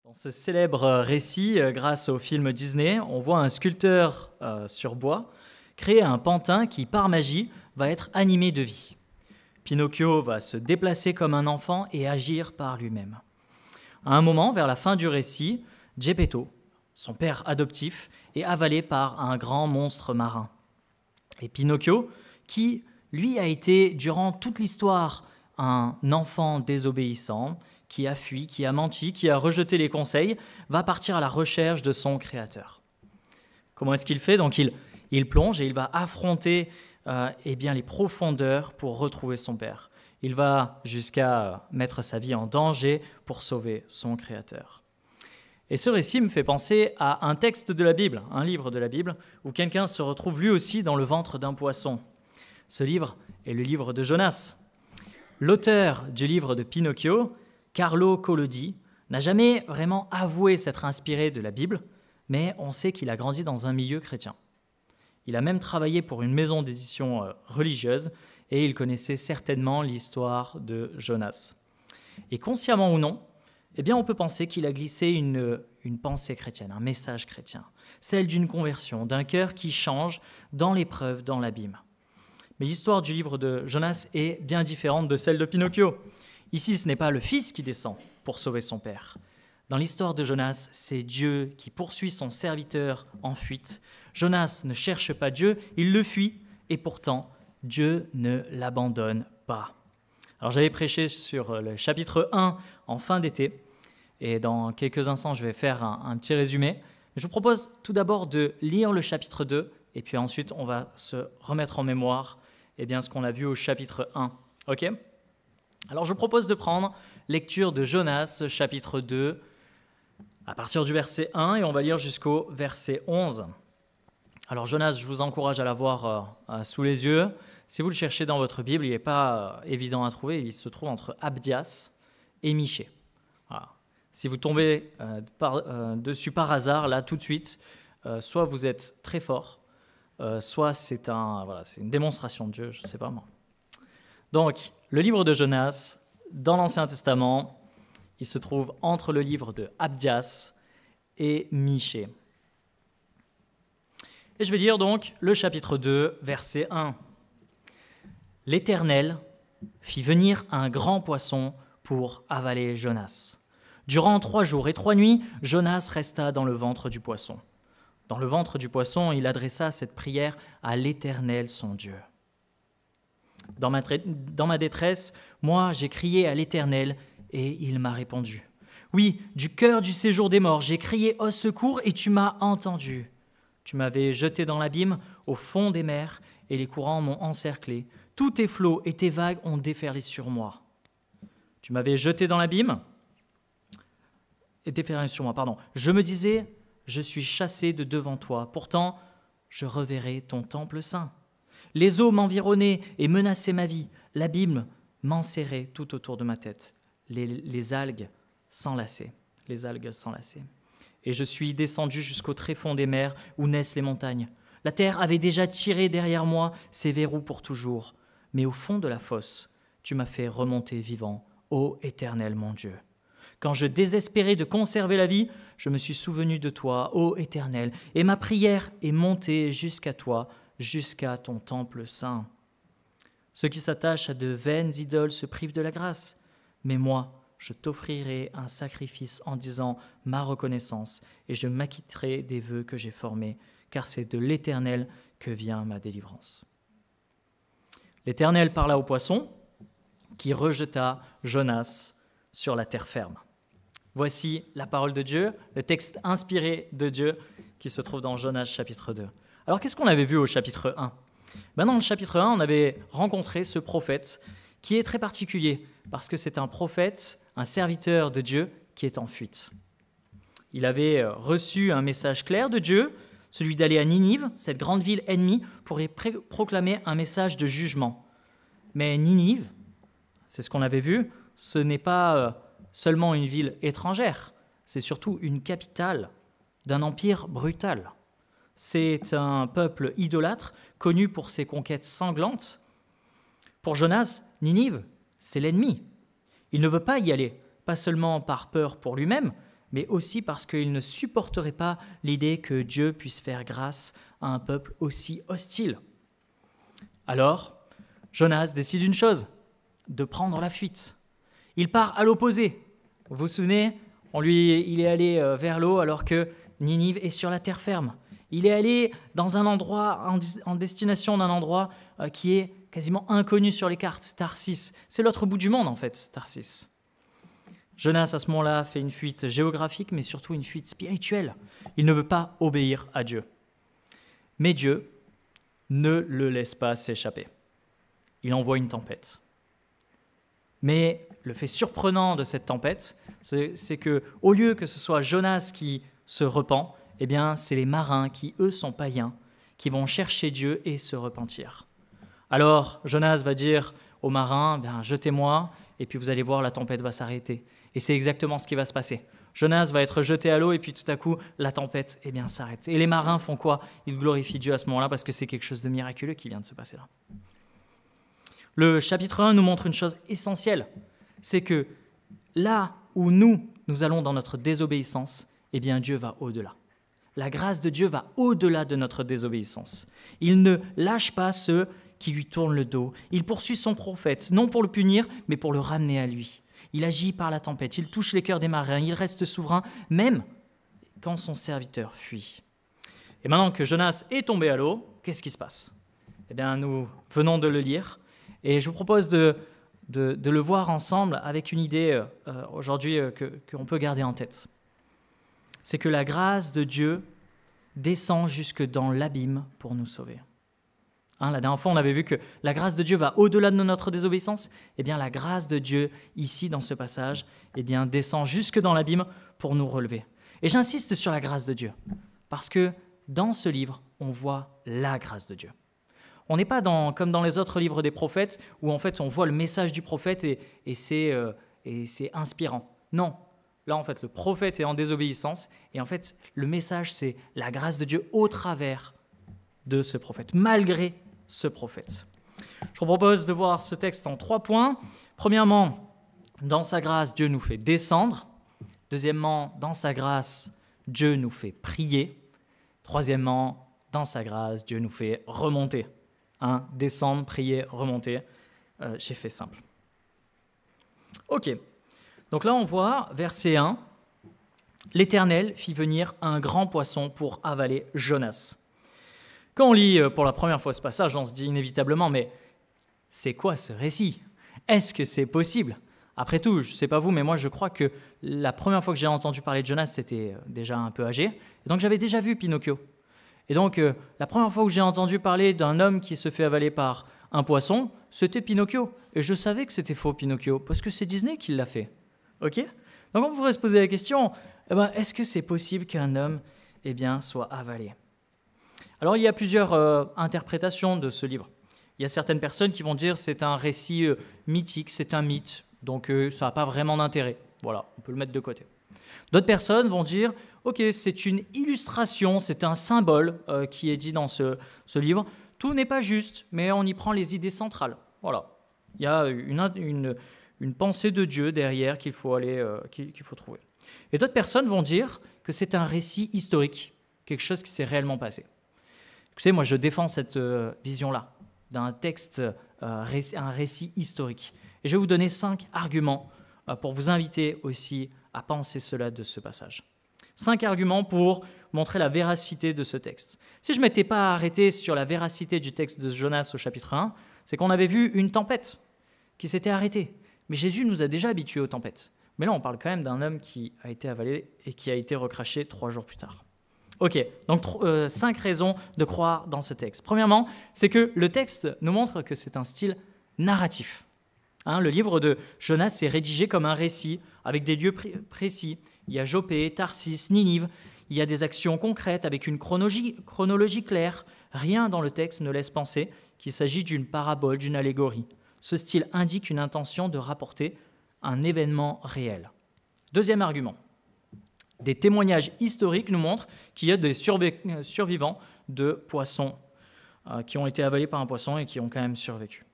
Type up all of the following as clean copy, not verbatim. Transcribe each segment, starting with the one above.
Dans ce célèbre récit, grâce au film Disney, on voit un sculpteur sur bois créer un pantin qui, par magie, va être animé de vie. Pinocchio va se déplacer comme un enfant et agir par lui-même. À un moment, vers la fin du récit, Geppetto, son père adoptif, est avalé par un grand monstre marin. Et Pinocchio, qui, lui, a été, durant toute l'histoire, un enfant désobéissant, qui a fui, qui a menti, qui a rejeté les conseils, va partir à la recherche de son créateur. Comment est-ce qu'il fait ? Donc il plonge et il va affronter les profondeurs pour retrouver son père. Il va jusqu'à mettre sa vie en danger pour sauver son créateur. Et ce récit me fait penser à un texte de la Bible, un livre de la Bible, où quelqu'un se retrouve lui aussi dans le ventre d'un poisson. Ce livre est le livre de Jonas. L'auteur du livre de Pinocchio, Carlo Collodi, n'a jamais vraiment avoué s'être inspiré de la Bible, mais on sait qu'il a grandi dans un milieu chrétien. Il a même travaillé pour une maison d'édition religieuse et il connaissait certainement l'histoire de Jonas. Et consciemment ou non, on peut penser qu'il a glissé une pensée chrétienne, un message chrétien, celle d'une conversion, d'un cœur qui change dans l'épreuve, dans l'abîme. Mais l'histoire du livre de Jonas est bien différente de celle de Pinocchio. Ici, ce n'est pas le fils qui descend pour sauver son père. Dans l'histoire de Jonas, c'est Dieu qui poursuit son serviteur en fuite. Jonas ne cherche pas Dieu, il le fuit, et pourtant, Dieu ne l'abandonne pas. Alors j'avais prêché sur le chapitre 1 en fin d'été, et dans quelques instants, je vais faire un petit résumé. Je vous propose tout d'abord de lire le chapitre 2, et puis ensuite, on va se remettre en mémoire ce qu'on a vu au chapitre 1. Ok ? Alors je propose de prendre lecture de Jonas, chapitre 2, à partir du verset 1, et on va lire jusqu'au verset 11. Alors Jonas, je vous encourage à l'avoir sous les yeux. Si vous le cherchez dans votre Bible, il n'est pas évident à trouver, il se trouve entre Abdias et Michée. Voilà. Si vous tombez dessus par hasard, là tout de suite, soit vous êtes très fort, soit c'est une démonstration de Dieu, je ne sais pas moi. Donc, le livre de Jonas, dans l'Ancien Testament, il se trouve entre le livre de Abdias et Michée. Et je vais lire donc le chapitre 2, verset 1. « L'Éternel fit venir un grand poisson pour avaler Jonas. Durant 3 jours et 3 nuits, Jonas resta dans le ventre du poisson. Dans le ventre du poisson, il adressa cette prière à l'Éternel, son Dieu. Dans ma détresse, moi, j'ai crié à l'Éternel et il m'a répondu. Oui, du cœur du séjour des morts, j'ai crié au secours et tu m'as entendu. Tu m'avais jeté dans l'abîme, au fond des mers, et les courants m'ont encerclé. Tous tes flots et tes vagues ont déferlé sur moi. Tu m'avais jeté dans l'abîme et déferlé sur moi, Je me disais, je suis chassé de devant toi. Pourtant, je reverrai ton temple saint. Les eaux m'environnaient et menaçaient ma vie. L'abîme m'enserrait tout autour de ma tête. Les algues s'enlaçaient. Et je suis descendu jusqu'au tréfonds des mers où naissent les montagnes. La terre avait déjà tiré derrière moi ses verrous pour toujours. Mais au fond de la fosse, tu m'as fait remonter vivant, ô Éternel mon Dieu. Quand je désespérais de conserver la vie, je me suis souvenu de toi, ô Éternel, et ma prière est montée jusqu'à toi, jusqu'à ton temple saint. Ceux qui s'attachent à de vaines idoles se privent de la grâce, mais moi, je t'offrirai un sacrifice en disant ma reconnaissance et je m'acquitterai des vœux que j'ai formés, car c'est de l'Éternel que vient ma délivrance. L'Éternel parla au poisson qui rejeta Jonas sur la terre ferme. Voici la parole de Dieu, le texte inspiré de Dieu qui se trouve dans Jonas chapitre 2. Alors, qu'est-ce qu'on avait vu au chapitre 1 ? Dans le chapitre 1, on avait rencontré ce prophète qui est très particulier parce que c'est un prophète, un serviteur de Dieu qui est en fuite. Il avait reçu un message clair de Dieu, celui d'aller à Ninive, cette grande ville ennemie, pour y proclamer un message de jugement. Mais Ninive, c'est ce qu'on avait vu, ce n'est pas seulement une ville étrangère, c'est surtout une capitale d'un empire brutal. C'est un peuple idolâtre, connu pour ses conquêtes sanglantes. Pour Jonas, Ninive, c'est l'ennemi. Il ne veut pas y aller, pas seulement par peur pour lui-même, mais aussi parce qu'il ne supporterait pas l'idée que Dieu puisse faire grâce à un peuple aussi hostile. Alors, Jonas décide une chose, de prendre la fuite. Il part à l'opposé. Vous vous souvenez, il est allé vers l'eau alors que Ninive est sur la terre ferme. Il est allé dans un endroit, en destination d'un endroit qui est quasiment inconnu sur les cartes, Tarsis. C'est l'autre bout du monde en fait, Tarsis. Jonas à ce moment-là fait une fuite géographique, mais surtout une fuite spirituelle. Il ne veut pas obéir à Dieu. Mais Dieu ne le laisse pas s'échapper. Il envoie une tempête. Mais le fait surprenant de cette tempête, c'est que au lieu que ce soit Jonas qui se repent, eh bien, c'est les marins qui, eux, sont païens, qui vont chercher Dieu et se repentir. Alors, Jonas va dire aux marins, « Jetez-moi, et puis vous allez voir, la tempête va s'arrêter. » Et c'est exactement ce qui va se passer. Jonas va être jeté à l'eau, et puis tout à coup, la tempête s'arrête. Et les marins font quoi? Ils glorifient Dieu à ce moment-là, parce que c'est quelque chose de miraculeux qui vient de se passer là. Le chapitre 1 nous montre une chose essentielle, c'est que là où nous allons dans notre désobéissance, eh bien Dieu va au-delà. La grâce de Dieu va au-delà de notre désobéissance. Il ne lâche pas ceux qui lui tournent le dos. Il poursuit son prophète, non pour le punir, mais pour le ramener à lui. Il agit par la tempête, il touche les cœurs des marins, il reste souverain, même quand son serviteur fuit. Et maintenant que Jonas est tombé à l'eau, qu'est-ce qui se passe? Eh bien, nous venons de le lire, et je vous propose de le voir ensemble avec une idée aujourd'hui qu'on peut garder en tête. C'est que la grâce de Dieu descend jusque dans l'abîme pour nous sauver. La dernière fois, on avait vu que la grâce de Dieu va au-delà de notre désobéissance. Eh bien, la grâce de Dieu, ici, dans ce passage, descend jusque dans l'abîme pour nous relever. Et j'insiste sur la grâce de Dieu, parce que dans ce livre, on voit la grâce de Dieu. On n'est pas comme dans les autres livres des prophètes, où en fait, on voit le message du prophète et c'est inspirant. Non, là, en fait, le prophète est en désobéissance, et en fait, le message, c'est la grâce de Dieu au travers de ce prophète, malgré ce prophète. Je vous propose de voir ce texte en 3 points. Premièrement, dans sa grâce, Dieu nous fait descendre. Deuxièmement, dans sa grâce, Dieu nous fait prier. Troisièmement, dans sa grâce, Dieu nous fait remonter. Descendre, prier, remonter. J'ai fait simple. Ok. Donc là, on voit, verset 1, « L'Éternel fit venir un grand poisson pour avaler Jonas. » Quand on lit pour la première fois ce passage, on se dit inévitablement, mais c'est quoi ce récit? Est-ce que c'est possible? Après tout, je ne sais pas vous, mais moi je crois que la première fois que j'ai entendu parler de Jonas, c'était déjà un peu âgé. Et donc j'avais déjà vu Pinocchio. Et donc la première fois que j'ai entendu parler d'un homme qui se fait avaler par un poisson, c'était Pinocchio. Et je savais que c'était faux Pinocchio, parce que c'est Disney qui l'a fait. Ok? Donc on pourrait se poser la question, est-ce que c'est possible qu'un homme soit avalé? Alors, il y a plusieurs interprétations de ce livre. Il y a certaines personnes qui vont dire que c'est un récit mythique, c'est un mythe, donc ça n'a pas vraiment d'intérêt. Voilà, on peut le mettre de côté. D'autres personnes vont dire, ok, c'est une illustration, c'est un symbole qui est dit dans ce livre. Tout n'est pas juste, mais on y prend les idées centrales. Voilà, il y a une pensée de Dieu derrière qu'il faut trouver. Et d'autres personnes vont dire que c'est un récit historique, quelque chose qui s'est réellement passé. Écoutez, moi je défends cette vision-là, d'un texte, un récit historique. Et je vais vous donner 5 arguments pour vous inviter aussi à penser cela de ce passage. 5 arguments pour montrer la véracité de ce texte. Si je ne m'étais pas arrêté sur la véracité du texte de Jonas au chapitre 1, c'est qu'on avait vu une tempête qui s'était arrêtée. Mais Jésus nous a déjà habitués aux tempêtes. Mais là, on parle quand même d'un homme qui a été avalé et qui a été recraché 3 jours plus tard. Ok, donc 5 raisons de croire dans ce texte. Premièrement, c'est que le texte nous montre que c'est un style narratif. Le livre de Jonas est rédigé comme un récit avec des lieux précis. Il y a Jopé, Tarsis, Ninive. Il y a des actions concrètes avec une chronologie claire. Rien dans le texte ne laisse penser qu'il s'agit d'une parabole, d'une allégorie. Ce style indique une intention de rapporter un événement réel. Deuxième argument. Des témoignages historiques nous montrent qu'il y a des survivants de poissons qui ont été avalés par un poisson et qui ont quand même survécu.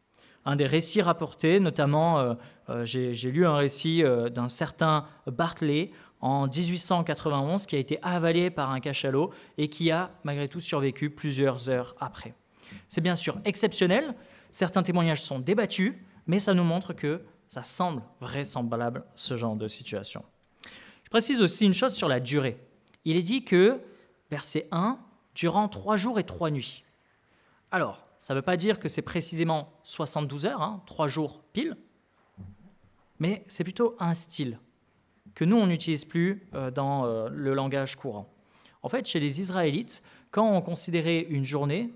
Un des récits rapportés, notamment, j'ai lu un récit d'un certain Bartley en 1891 qui a été avalé par un cachalot et qui a malgré tout survécu plusieurs heures après. C'est bien sûr exceptionnel, certains témoignages sont débattus, mais ça nous montre que ça semble vraisemblable ce genre de situation. Je précise aussi une chose sur la durée. Il est dit que, verset 1, durant 3 jours et 3 nuits. Alors, ça ne veut pas dire que c'est précisément 72 heures, 3 jours pile, mais c'est plutôt un style que nous, on n'utilise plus dans le langage courant. En fait, chez les Israélites, quand on considérait une journée,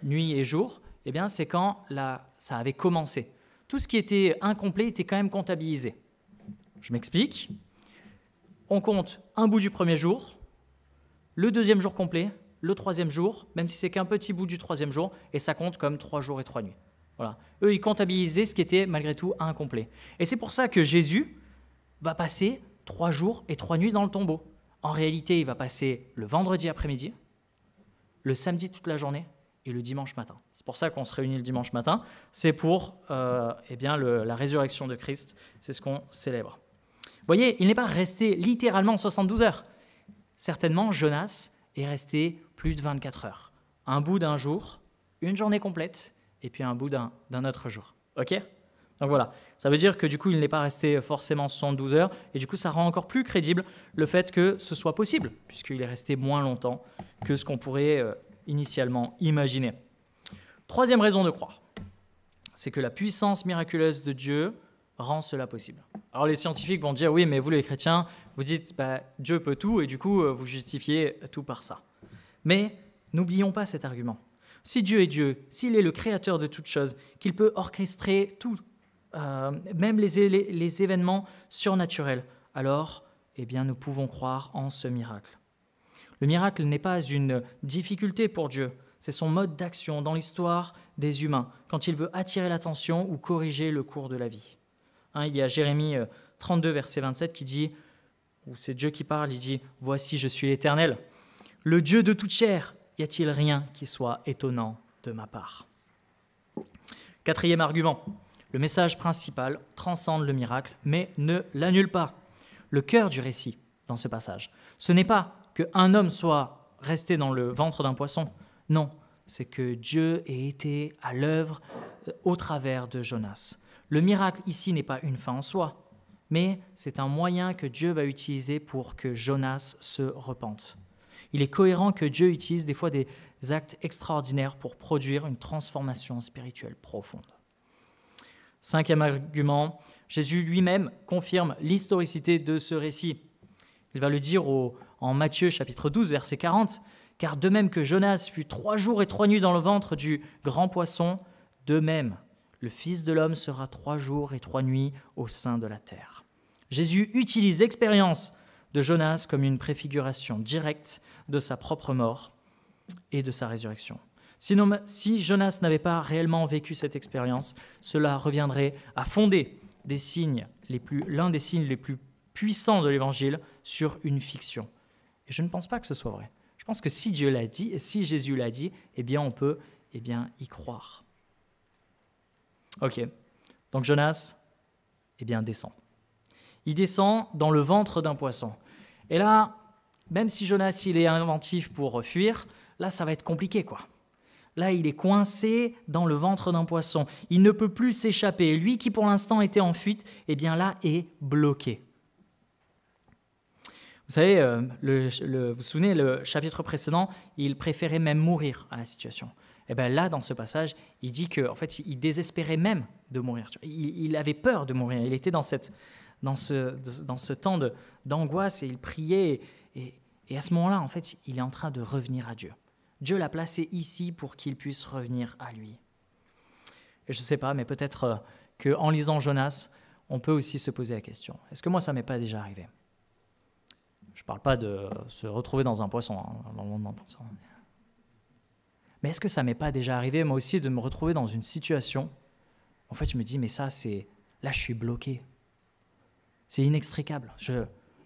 nuit et jour, eh bien, c'est quand ça avait commencé. Tout ce qui était incomplet était quand même comptabilisé. Je m'explique. On compte un bout du premier jour, le deuxième jour complet, le troisième jour, même si c'est qu'un petit bout du troisième jour, et ça compte comme 3 jours et 3 nuits. Voilà. Eux, ils comptabilisaient ce qui était malgré tout incomplet. Et c'est pour ça que Jésus va passer 3 jours et 3 nuits dans le tombeau. En réalité, il va passer le vendredi après-midi, le samedi toute la journée et le dimanche matin. C'est pour ça qu'on se réunit le dimanche matin. C'est pour la résurrection de Christ. C'est ce qu'on célèbre. Vous voyez, il n'est pas resté littéralement 72 heures. Certainement, Jonas est resté plus de 24 heures. Un bout d'un jour, une journée complète, et puis un bout d'un autre jour. OK ? Donc voilà, ça veut dire que du coup, il n'est pas resté forcément 72 heures, et du coup, ça rend encore plus crédible le fait que ce soit possible, puisqu'il est resté moins longtemps que ce qu'on pourrait initialement imaginer. Troisième raison de croire, c'est que la puissance miraculeuse de Dieu rend cela possible. Alors les scientifiques vont dire, oui, mais vous les chrétiens, vous dites, Dieu peut tout, et du coup, vous justifiez tout par ça. Mais n'oublions pas cet argument. Si Dieu est Dieu, s'il est le créateur de toutes choses, qu'il peut orchestrer tout, même les événements surnaturels, alors nous pouvons croire en ce miracle. Le miracle n'est pas une difficulté pour Dieu, c'est son mode d'action dans l'histoire des humains, quand il veut attirer l'attention ou corriger le cours de la vie. Il y a Jérémie 32, verset 27 qui dit, ou c'est Dieu qui parle, il dit « Voici, je suis l'Éternel, le Dieu de toute chair, y a-t-il rien qui soit étonnant de ma part ?» Quatrième argument, le message principal transcende le miracle, mais ne l'annule pas. Le cœur du récit dans ce passage, ce n'est pas qu'un homme soit resté dans le ventre d'un poisson, non, c'est que Dieu ait été à l'œuvre au travers de Jonas. Le miracle ici n'est pas une fin en soi, mais c'est un moyen que Dieu va utiliser pour que Jonas se repente. Il est cohérent que Dieu utilise des fois des actes extraordinaires pour produire une transformation spirituelle profonde. Cinquième argument, Jésus lui-même confirme l'historicité de ce récit. Il va le dire en Matthieu chapitre 12, verset 40, « Car de même que Jonas fut 3 jours et 3 nuits dans le ventre du grand poisson, de même, le Fils de l'homme sera 3 jours et 3 nuits au sein de la terre. » Jésus utilise l'expérience de Jonas comme une préfiguration directe de sa propre mort et de sa résurrection. Sinon, si Jonas n'avait pas réellement vécu cette expérience, cela reviendrait à fonder l'un des signes les plus puissants de l'Évangile sur une fiction. Et je ne pense pas que ce soit vrai. Je pense que si Dieu l'a dit, et si Jésus l'a dit, on peut y croire. Ok, donc Jonas, descend. Il descend dans le ventre d'un poisson. Et là, même si Jonas il est inventif pour fuir, là ça va être compliqué quoi. Là il est coincé dans le ventre d'un poisson. Il ne peut plus s'échapper. Lui qui pour l'instant était en fuite, là est bloqué. Vous savez, vous vous souvenez, le chapitre précédent, il préférait même mourir à la situation. Et là, dans ce passage, il dit qu'en fait, il désespérait même de mourir. Il avait peur de mourir. Il était dans ce temps d'angoisse et il priait. Et à ce moment-là, en fait, il est en train de revenir à Dieu. Dieu l'a placé ici pour qu'il puisse revenir à lui. Et je ne sais pas, mais peut-être qu'en lisant Jonas, on peut aussi se poser la question. Est-ce que moi, ça ne m'est pas déjà arrivé ? Je ne parle pas de se retrouver dans un poisson, dans le monde d'un poisson. Mais est-ce que ça ne m'est pas déjà arrivé, moi aussi, de me retrouver dans une situation, en fait, je me dis, mais là, je suis bloqué. C'est inextricable.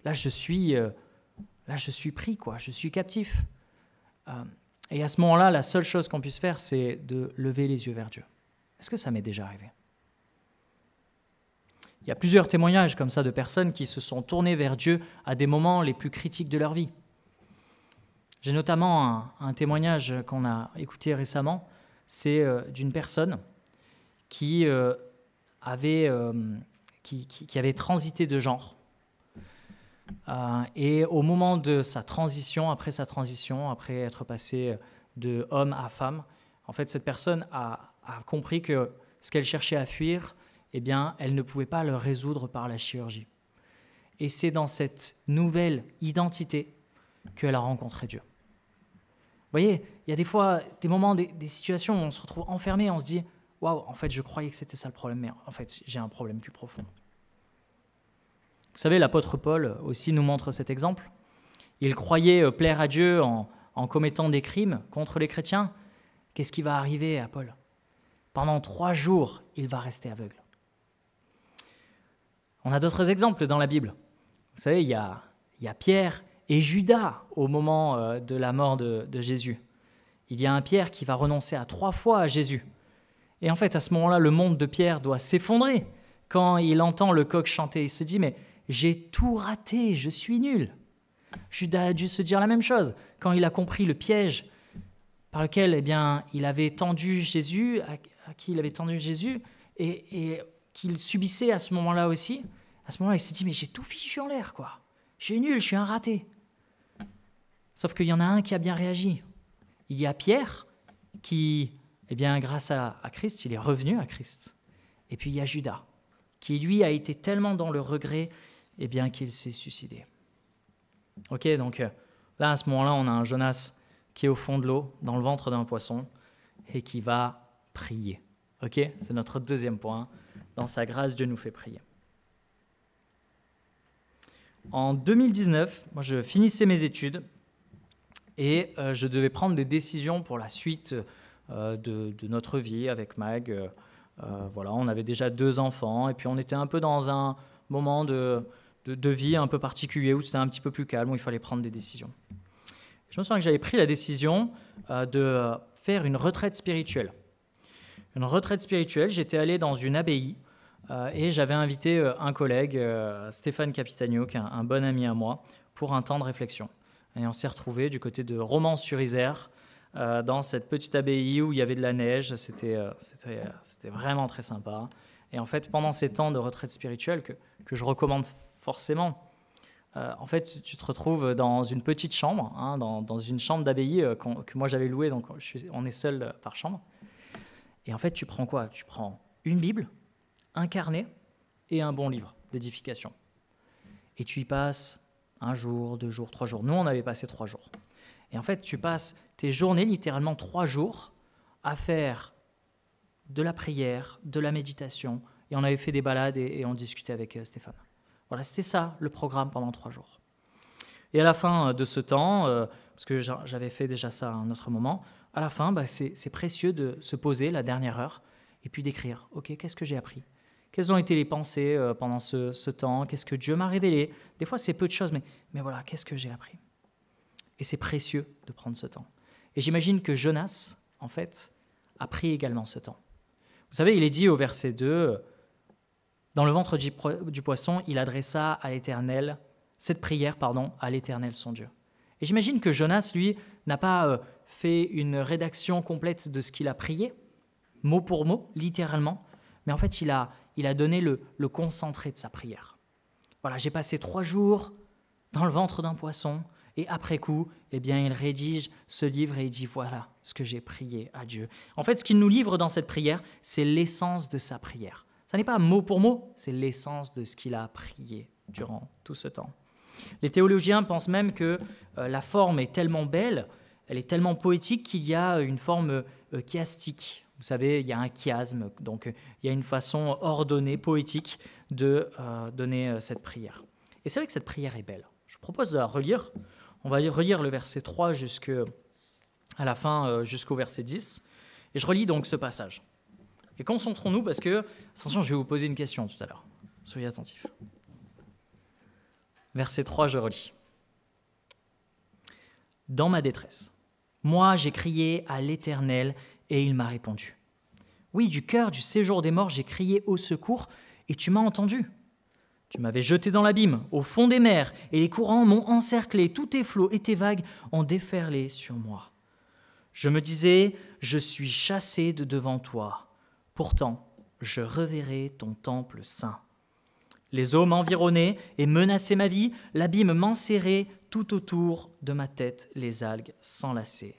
Là, je suis pris, quoi. Je suis captif. Et à ce moment-là, la seule chose qu'on puisse faire, c'est de lever les yeux vers Dieu. Est-ce que ça m'est déjà arrivé ? Il y a plusieurs témoignages comme ça de personnes qui se sont tournées vers Dieu à des moments les plus critiques de leur vie. J'ai notamment un témoignage qu'on a écouté récemment, c'est d'une personne qui avait transité de genre. Et au moment de sa transition, après être passé de homme à femme, en fait, cette personne a compris que ce qu'elle cherchait à fuir, eh bien, elle ne pouvait pas le résoudre par la chirurgie. Et c'est dans cette nouvelle identité qu'elle a rencontré Dieu. Vous voyez, il y a des fois, des moments, des situations où on se retrouve enfermé, on se dit « Waouh, en fait, je croyais que c'était ça le problème, mais en fait, j'ai un problème plus profond. » Vous savez, l'apôtre Paul aussi nous montre cet exemple. Il croyait plaire à Dieu en commettant des crimes contre les chrétiens. Qu'est-ce qui va arriver à Paul ? Pendant 3 jours, il va rester aveugle. On a d'autres exemples dans la Bible. Vous savez, il y a Pierre et Judas au moment de la mort de Jésus. Il y a un Pierre qui va renoncer à 3 fois à Jésus. Et en fait, à ce moment-là, le monde de Pierre doit s'effondrer. Quand il entend le coq chanter, il se dit « Mais j'ai tout raté, je suis nul ». Judas a dû se dire la même chose. Quand il a compris le piège par lequel il avait tendu Jésus, à qui il avait tendu Jésus, et qu'il subissait à ce moment-là aussi, à ce moment-là, il s'est dit « Mais j'ai tout fichu en l'air, quoi. Je suis nul, je suis un raté ». Sauf qu'il y en a un qui a bien réagi. Il y a Pierre qui, grâce à Christ, il est revenu à Christ. Et puis il y a Judas, qui lui a été tellement dans le regret qu'il s'est suicidé. Ok, donc là, à ce moment-là, on a un Jonas qui est au fond de l'eau, dans le ventre d'un poisson, et qui va prier. Ok, c'est notre deuxième point. Dans sa grâce, Dieu nous fait prier. En 2019, moi, je finissais mes études et je devais prendre des décisions pour la suite de notre vie avec Mag. Voilà, on avait déjà 2 enfants et puis on était un peu dans un moment de vie un peu particulier où c'était un petit peu plus calme, où il fallait prendre des décisions. Je me souviens que j'avais pris la décision de faire une retraite spirituelle. Une retraite spirituelle, j'étais allé dans une abbaye et j'avais invité un collègue, Stéphane Capitagno, qui est un bon ami à moi, pour un temps de réflexion. Et on s'est retrouvés du côté de Romans-sur-Isère, dans cette petite abbaye où il y avait de la neige. C'était vraiment très sympa. Et en fait, pendant ces temps de retraite spirituelle que je recommande forcément, en fait, tu te retrouves dans une petite chambre, dans une chambre d'abbaye que moi j'avais louée, donc on est seul par chambre. Et en fait, tu prends quoi ? Tu prends une Bible, un carnet et un bon livre d'édification. Et tu y passes 1 jour, 2 jours, 3 jours. Nous, on avait passé 3 jours. Et en fait, tu passes tes journées, littéralement 3 jours, à faire de la prière, de la méditation. Et on avait fait des balades et on discutait avec Stéphane. Voilà, c'était ça, le programme pendant 3 jours. Et à la fin de ce temps, parce que j'avais fait déjà ça à un autre moment, à la fin, c'est précieux de se poser la dernière heure et puis d'écrire, ok, qu'est-ce que j'ai appris ? Quelles ont été les pensées pendant ce temps ? Qu'est-ce que Dieu m'a révélé ? Des fois, c'est peu de choses, mais voilà, qu'est-ce que j'ai appris ? Et c'est précieux de prendre ce temps. Et j'imagine que Jonas, en fait, a pris également ce temps. Vous savez, il est dit au verset 2, dans le ventre du poisson, il adressa à l'Éternel, cette prière, à l'Éternel son Dieu. Et j'imagine que Jonas, lui, n'a pas fait une rédaction complète de ce qu'il a prié, mot pour mot, littéralement, mais en fait, il a donné le concentré de sa prière. Voilà, j'ai passé 3 jours dans le ventre d'un poisson, et après coup, il rédige ce livre et il dit, voilà ce que j'ai prié à Dieu. En fait, ce qu'il nous livre dans cette prière, c'est l'essence de sa prière. Ça n'est pas mot pour mot, c'est l'essence de ce qu'il a prié durant tout ce temps. Les théologiens pensent même que la forme est tellement belle, elle est tellement poétique qu'il y a une forme chiastique. Vous savez, il y a un chiasme, donc il y a une façon ordonnée, poétique de donner cette prière. Et c'est vrai que cette prière est belle. Je vous propose de la relire. On va relire le verset 3 jusqu'à la fin, jusqu'au verset 10. Et je relis donc ce passage. Et concentrons-nous parce que, attention, je vais vous poser une question tout à l'heure. Soyez attentifs. Verset 3, je relis. « Dans ma détresse, moi j'ai crié à l'Éternel et il m'a répondu. Oui, du cœur du séjour des morts, j'ai crié au secours et tu m'as entendu. Tu m'avais jeté dans l'abîme, au fond des mers, et les courants m'ont encerclé, tous tes flots et tes vagues ont déferlé sur moi. Je me disais, je suis chassé de devant toi. Pourtant, je reverrai ton temple saint. Les eaux m'environnaient et menaçaient ma vie, l'abîme m'enserrait tout autour de ma tête, les algues s'enlaçaient.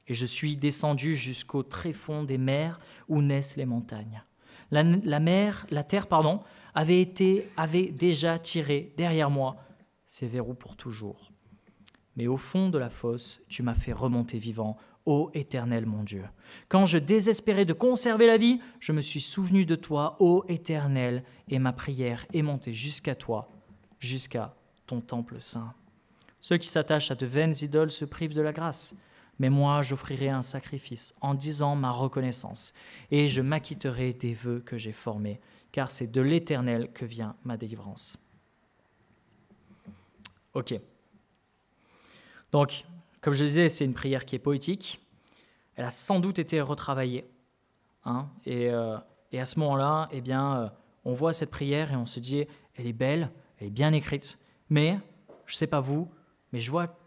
Et je suis descendu jusqu'au tréfonds des mers où naissent les montagnes. La terre, avait déjà tiré derrière moi ses verrous pour toujours. Mais au fond de la fosse, tu m'as fait remonter vivant, ô Éternel mon Dieu. Quand je désespérais de conserver la vie, je me suis souvenu de toi, ô Éternel, et ma prière est montée jusqu'à toi, jusqu'à ton temple saint. Ceux qui s'attachent à de vaines idoles se privent de la grâce. Mais moi, j'offrirai un sacrifice en disant ma reconnaissance, et je m'acquitterai des vœux que j'ai formés, car c'est de l'Éternel que vient ma délivrance. Ok. Donc, comme je disais, c'est une prière qui est poétique. Elle a sans doute été retravaillée. Et à ce moment-là, on voit cette prière et on se dit, elle est belle, elle est bien écrite, mais, je ne sais pas vous, mais je vois,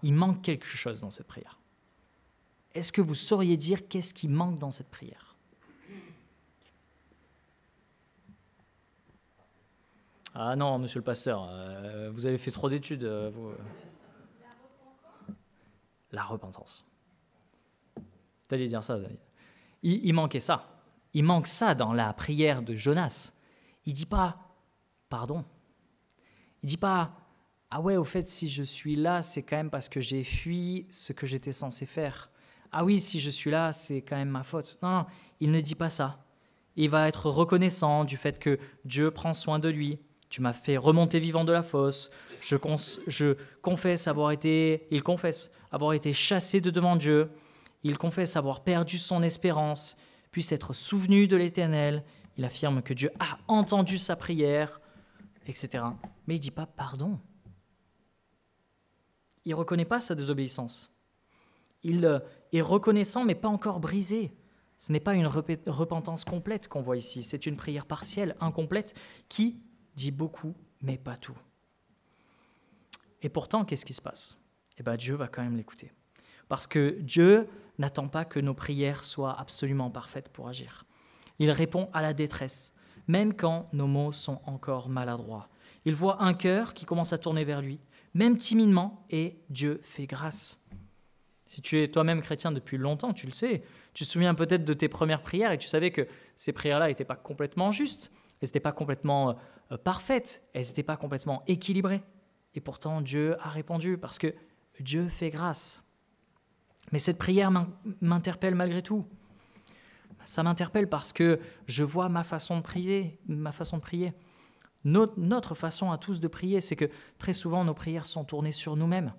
il manque quelque chose dans cette prière. Est-ce que vous sauriez dire qu'est-ce qui manque dans cette prière ? Ah non, monsieur le pasteur, vous avez fait trop d'études. La repentance. Tu allais dire ça. Il manquait ça. Il manque ça dans la prière de Jonas. Il ne dit pas « pardon ». Il ne dit pas « ah ouais, au fait, si je suis là, c'est quand même parce que j'ai fui ce que j'étais censé faire. Ah oui, si je suis là, c'est quand même ma faute. » Non, il ne dit pas ça. Il va être reconnaissant du fait que Dieu prend soin de lui. Tu m'as fait remonter vivant de la fosse. Il confesse avoir été chassé de devant Dieu. Il confesse avoir perdu son espérance, puis s'être souvenu de l'Éternel. Il affirme que Dieu a entendu sa prière, etc. Mais il ne dit pas pardon. Il ne reconnaît pas sa désobéissance. Il est reconnaissant, mais pas encore brisé. Ce n'est pas une repentance complète qu'on voit ici. C'est une prière partielle, incomplète, qui dit beaucoup, mais pas tout. Et pourtant, qu'est-ce qui se passe ? Dieu va quand même l'écouter. Parce que Dieu n'attend pas que nos prières soient absolument parfaites pour agir. Il répond à la détresse, même quand nos mots sont encore maladroits. Il voit un cœur qui commence à tourner vers lui, même timidement, et Dieu fait grâce. Si tu es toi-même chrétien depuis longtemps, tu le sais. Tu te souviens peut-être de tes premières prières et tu savais que ces prières-là n'étaient pas complètement justes, elles n'étaient pas complètement parfaites, elles n'étaient pas complètement équilibrées. Et pourtant, Dieu a répondu parce que Dieu fait grâce. Mais cette prière m'interpelle malgré tout. Ça m'interpelle parce que je vois ma façon de prier. Notre façon à tous de prier, c'est que très souvent, nos prières sont tournées sur nous-mêmes.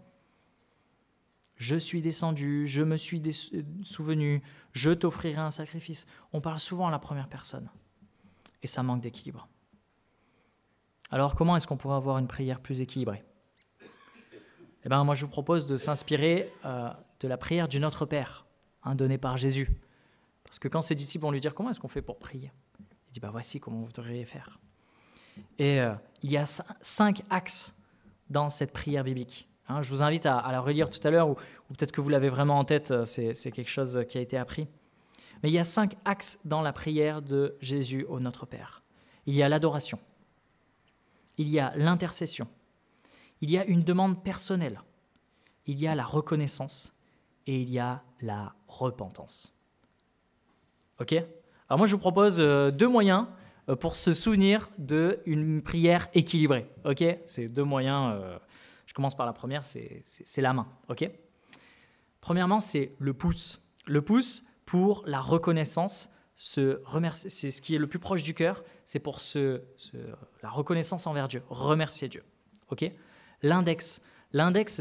Je suis descendu, je me suis souvenu, je t'offrirai un sacrifice. On parle souvent à la première personne. Et ça manque d'équilibre. Alors, comment est-ce qu'on pourrait avoir une prière plus équilibrée ? Moi, je vous propose de s'inspirer de la prière du Notre Père, donnée par Jésus. Parce que quand ses disciples vont lui dire « Comment est-ce qu'on fait pour prier ?» Il dit « Voici comment vous devriez faire. » Et il y a 5 axes dans cette prière biblique. Je vous invite à la relire tout à l'heure, ou peut-être que vous l'avez vraiment en tête, c'est quelque chose qui a été appris. Mais il y a 5 axes dans la prière de Jésus au Notre Père. Il y a l'adoration. Il y a l'intercession, il y a une demande personnelle, il y a la reconnaissance et il y a la repentance. Ok ? Alors moi je vous propose 2 moyens pour se souvenir d'une prière équilibrée. Ok ? C'est 2 moyens, je commence par la première, c'est la main. Ok ? Premièrement, c'est le pouce. Le pouce pour la reconnaissance. C'est ce qui est le plus proche du cœur, c'est pour la reconnaissance envers Dieu, remercier Dieu. Ok ? L'index,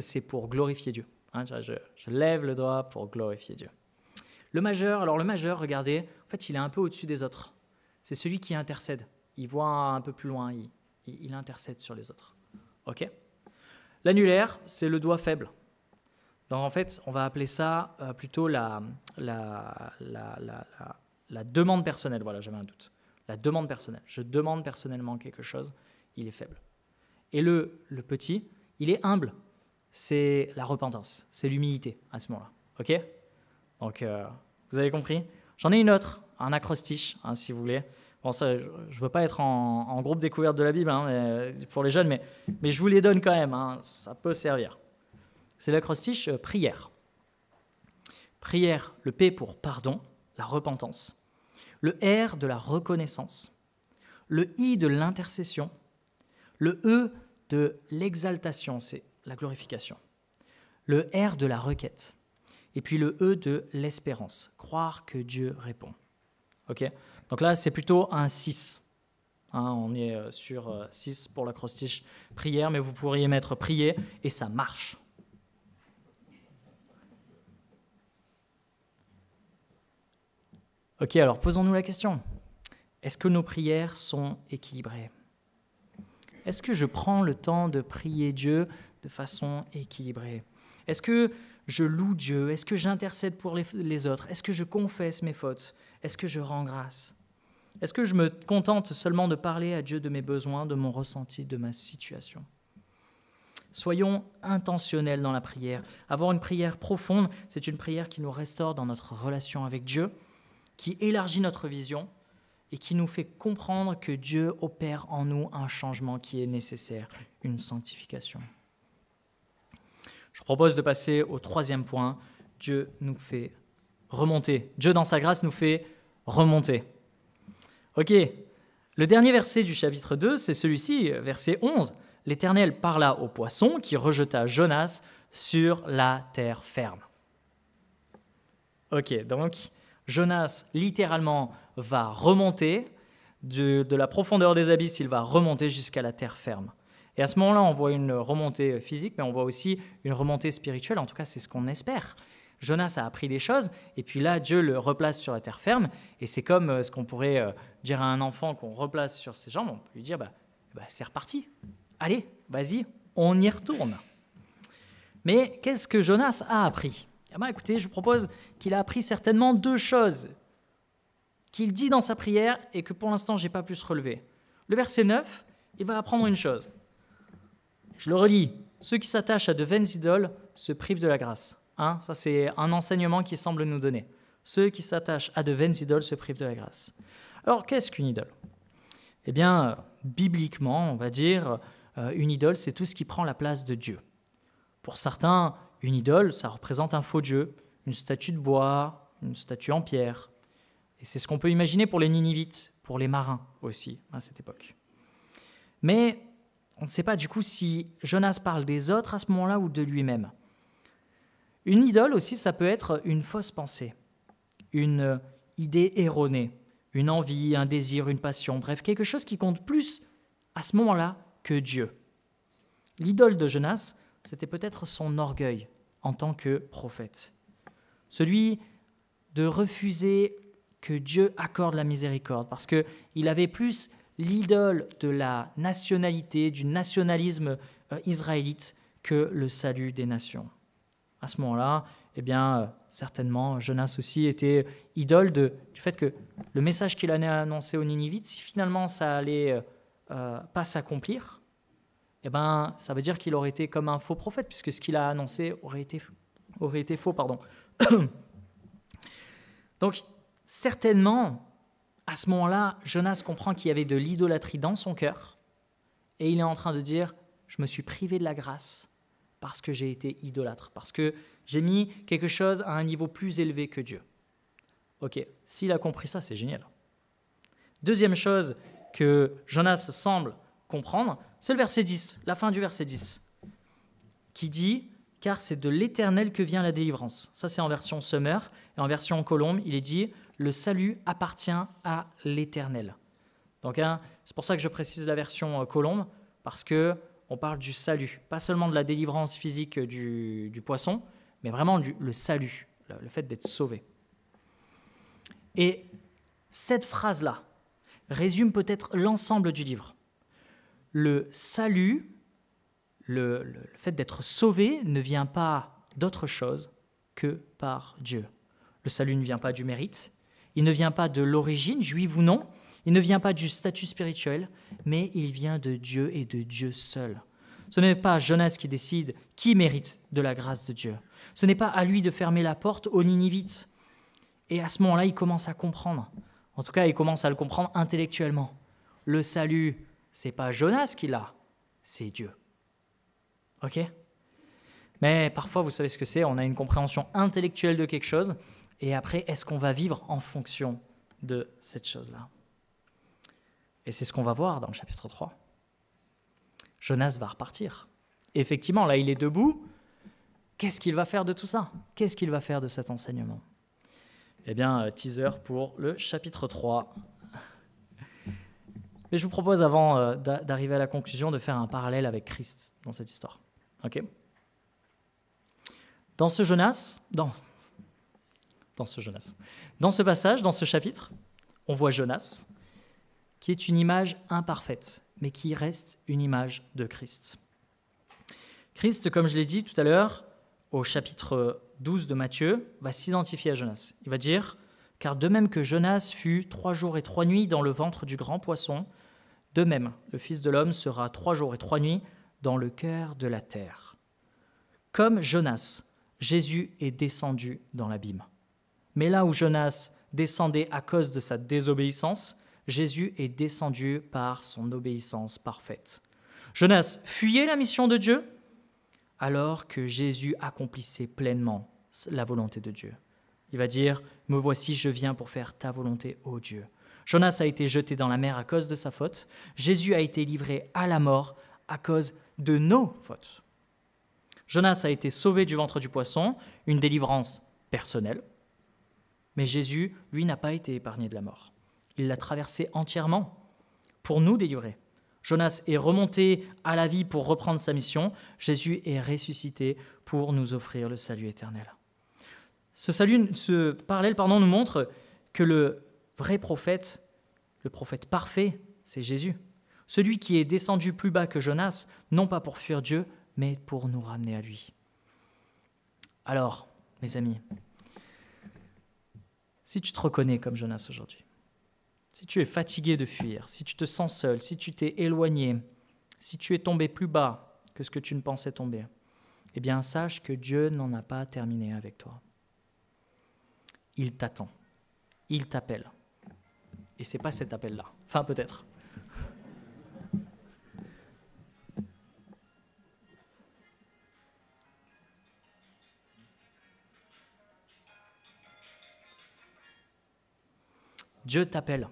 c'est pour glorifier Dieu. Je lève le doigt pour glorifier Dieu. Le majeur, regardez, en fait, il est un peu au-dessus des autres. C'est celui qui intercède. Il voit un peu plus loin, il intercède sur les autres. Ok ? L'annulaire, c'est le doigt faible. Donc en fait, on va appeler ça plutôt la demande personnelle. Voilà, j'avais un doute. La demande personnelle. Je demande personnellement quelque chose, il est faible. Et le petit, il est humble. C'est la repentance, c'est l'humilité à ce moment-là. OK? Donc, vous avez compris? J'en ai une autre, un acrostiche, si vous voulez. Bon, ça, je ne veux pas être en groupe découverte de la Bible pour les jeunes, mais je vous les donne quand même, ça peut servir. C'est l'acrostiche prière. Prière, le P pour pardon, la repentance. Le R de la reconnaissance. Le I de l'intercession. Le E de l'exaltation, c'est la glorification. Le R de la requête. Et puis le E de l'espérance, croire que Dieu répond. Ok? Donc là, c'est plutôt un 6. On est sur 6 pour l'acrostiche prière, mais vous pourriez mettre prier et ça marche. Ok, alors posons-nous la question. Est-ce que nos prières sont équilibrées? Est-ce que je prends le temps de prier Dieu de façon équilibrée? Est-ce que je loue Dieu? Est-ce que j'intercède pour les autres? Est-ce que je confesse mes fautes? Est-ce que je rends grâce? Est-ce que je me contente seulement de parler à Dieu de mes besoins, de mon ressenti, de ma situation? Soyons intentionnels dans la prière. Avoir une prière profonde, c'est une prière qui nous restaure dans notre relation avec Dieu, qui élargit notre vision et qui nous fait comprendre que Dieu opère en nous un changement qui est nécessaire, une sanctification. Je propose de passer au troisième point. Dieu nous fait remonter. Dieu, dans sa grâce, nous fait remonter. Ok, le dernier verset du chapitre 2, c'est celui-ci, verset 11. « L'Éternel parla au poisson qui rejeta Jonas sur la terre ferme. » Ok, donc Jonas, littéralement, va remonter de la profondeur des abysses, il va remonter jusqu'à la terre ferme. Et à ce moment-là, on voit une remontée physique, mais on voit aussi une remontée spirituelle. En tout cas, c'est ce qu'on espère. Jonas a appris des choses, et puis là, Dieu le replace sur la terre ferme. Et c'est comme ce qu'on pourrait dire à un enfant qu'on replace sur ses jambes. On peut lui dire, c'est reparti. Allez, vas-y, on y retourne. Mais qu'est-ce que Jonas a appris? Écoutez, je vous propose qu'il a appris certainement 2 choses qu'il dit dans sa prière et que pour l'instant, je n'ai pas pu se relever. Le verset 9, il va apprendre une chose. Je le relis. Ceux qui s'attachent à de vaines idoles se privent de la grâce. Ça, c'est un enseignement qui semble nous donner. Ceux qui s'attachent à de vaines idoles se privent de la grâce. Alors, qu'est-ce qu'une idole? Eh bien, bibliquement, on va dire, une idole, c'est tout ce qui prend la place de Dieu. Pour certains, une idole, ça représente un faux Dieu, une statue de bois, une statue en pierre. Et c'est ce qu'on peut imaginer pour les Ninivites, pour les marins aussi, à cette époque. Mais on ne sait pas du coup si Jonas parle des autres à ce moment-là ou de lui-même. Une idole aussi, ça peut être une fausse pensée, une idée erronée, une envie, un désir, une passion, bref, quelque chose qui compte plus à ce moment-là que Dieu. L'idole de Jonas, c'était peut-être son orgueil en tant que prophète. Celui de refuser que Dieu accorde la miséricorde, parce qu'il avait plus l'idole de la nationalité, du nationalisme israélite que le salut des nations. À ce moment-là, eh bien, certainement, Jonas aussi était idole du fait que le message qu'il allait annoncer aux Ninivites, si finalement ça allait pas s'accomplir, eh ben, ça veut dire qu'il aurait été comme un faux prophète, puisque ce qu'il a annoncé aurait été faux. Donc, certainement, à ce moment-là, Jonas comprend qu'il y avait de l'idolâtrie dans son cœur, et il est en train de dire « Je me suis privé de la grâce parce que j'ai été idolâtre, parce que j'ai mis quelque chose à un niveau plus élevé que Dieu. » Ok, s'il a compris ça, c'est génial. Deuxième chose que Jonas semble comprendre, c'est le verset 10, la fin du verset 10, qui dit « Car c'est de l'Éternel que vient la délivrance ». Ça, c'est en version Summer, et en version Colombe, il est dit « Le salut appartient à l'Éternel ». Donc, c'est pour ça que je précise la version Colombe, parce qu'on parle du salut, pas seulement de la délivrance physique du poisson, mais vraiment le salut, le fait d'être sauvé. Et cette phrase-là résume peut-être l'ensemble du livre. Le salut, le fait d'être sauvé ne vient pas d'autre chose que par Dieu. Le salut ne vient pas du mérite, il ne vient pas de l'origine, juive ou non, Il ne vient pas du statut spirituel, mais il vient de Dieu et de Dieu seul. Ce n'est pas Jonas qui décide qui mérite de la grâce de Dieu. Ce n'est pas à lui de fermer la porte aux Ninivites. Et à ce moment-là, il commence à comprendre. En tout cas, il commence à le comprendre intellectuellement. Le salut, c'est pas Jonas qui l'a, c'est Dieu. Ok ? Mais parfois, vous savez ce que c'est, on a une compréhension intellectuelle de quelque chose, et après, est-ce qu'on va vivre en fonction de cette chose-là ? Et c'est ce qu'on va voir dans le chapitre 3. Jonas va repartir. Effectivement, là, il est debout. Qu'est-ce qu'il va faire de tout ça ? Qu'est-ce qu'il va faire de cet enseignement ? Eh bien, teaser pour le chapitre 3. Mais je vous propose, avant d'arriver à la conclusion, de faire un parallèle avec Christ dans cette histoire. Ok ? Dans ce passage, dans ce chapitre, on voit Jonas, qui est une image imparfaite, mais qui reste une image de Christ. Christ, comme je l'ai dit tout à l'heure, au chapitre 12 de Matthieu, va s'identifier à Jonas. Il va dire « Car de même que Jonas fut 3 jours et 3 nuits dans le ventre du grand poisson, de même, le Fils de l'homme sera 3 jours et 3 nuits dans le cœur de la terre. Comme Jonas, Jésus est descendu dans l'abîme. Mais là où Jonas descendait à cause de sa désobéissance, Jésus est descendu par son obéissance parfaite. Jonas fuyait la mission de Dieu, alors que Jésus accomplissait pleinement la volonté de Dieu. Il va dire « Me voici, je viens pour faire ta volonté, ô Dieu ». Jonas a été jeté dans la mer à cause de sa faute. Jésus a été livré à la mort à cause de nos fautes. Jonas a été sauvé du ventre du poisson, une délivrance personnelle. Mais Jésus, lui, n'a pas été épargné de la mort. Il l'a traversé entièrement pour nous délivrer. Jonas est remonté à la vie pour reprendre sa mission. Jésus est ressuscité pour nous offrir le salut éternel. Ce parallèle nous montre que le vrai prophète, le prophète parfait, c'est Jésus. Celui qui est descendu plus bas que Jonas, non pas pour fuir Dieu, mais pour nous ramener à lui. Alors, mes amis, si tu te reconnais comme Jonas aujourd'hui, si tu es fatigué de fuir, si tu te sens seul, si tu t'es éloigné, si tu es tombé plus bas que ce que tu ne pensais tomber, eh bien, sache que Dieu n'en a pas terminé avec toi. Il t'attend, il t'appelle. Et ce n'est pas cet appel-là. Enfin, peut-être. Dieu t'appelle.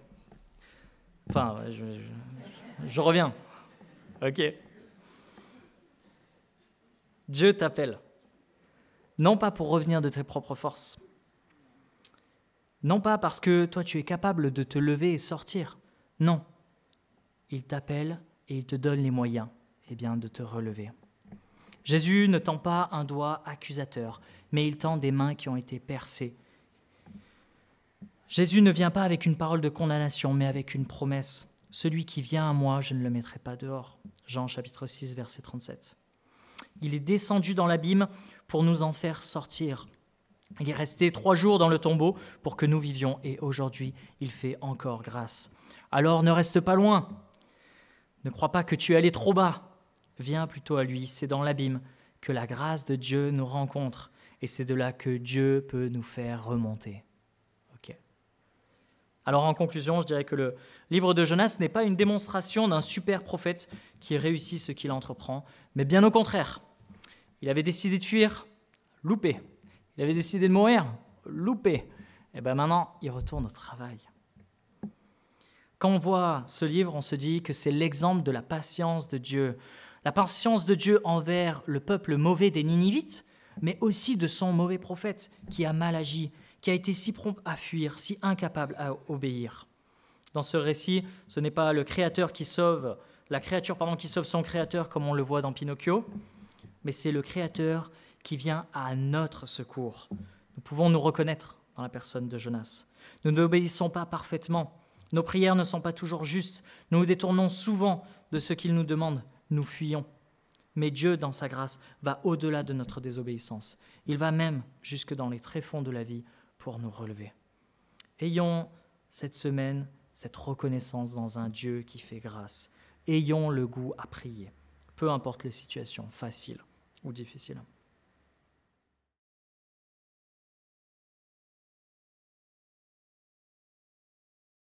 Enfin, je reviens. Ok. Dieu t'appelle. Non pas pour revenir de tes propres forces. Non pas parce que toi tu es capable de te lever et sortir. Non. Il t'appelle et il te donne les moyens de te relever. Jésus ne tend pas un doigt accusateur, mais il tend des mains qui ont été percées. Jésus ne vient pas avec une parole de condamnation, mais avec une promesse. Celui qui vient à moi, je ne le mettrai pas dehors. Jean chapitre 6, verset 37. Il est descendu dans l'abîme pour nous en faire sortir. Il est resté 3 jours dans le tombeau pour que nous vivions, et aujourd'hui, il fait encore grâce. Alors ne reste pas loin. Ne crois pas que tu es allé trop bas. Viens plutôt à lui. C'est dans l'abîme que la grâce de Dieu nous rencontre, et c'est de là que Dieu peut nous faire remonter. Alors en conclusion, je dirais que le livre de Jonas n'est pas une démonstration d'un super prophète qui réussit ce qu'il entreprend, mais bien au contraire. Il avait décidé de fuir, loupé. Il avait décidé de mourir, loupé. Et bien maintenant, il retourne au travail. Quand on voit ce livre, on se dit que c'est l'exemple de la patience de Dieu. La patience de Dieu envers le peuple mauvais des Ninivites, mais aussi de son mauvais prophète qui a mal agi, qui a été si prompt à fuir, si incapable à obéir. Dans ce récit, ce n'est pas le créateur qui sauve, la créature qui sauve son créateur comme on le voit dans Pinocchio, mais c'est le créateur qui vient à notre secours. Nous pouvons nous reconnaître dans la personne de Jonas. Nous n'obéissons pas parfaitement. Nos prières ne sont pas toujours justes. Nous nous détournons souvent de ce qu'il nous demande. Nous fuyons. Mais Dieu, dans sa grâce, va au-delà de notre désobéissance. Il va même jusque dans les tréfonds de la vie pour nous relever. Ayons cette semaine cette reconnaissance dans un Dieu qui fait grâce. Ayons le goût à prier, peu importe les situations, faciles ou difficiles.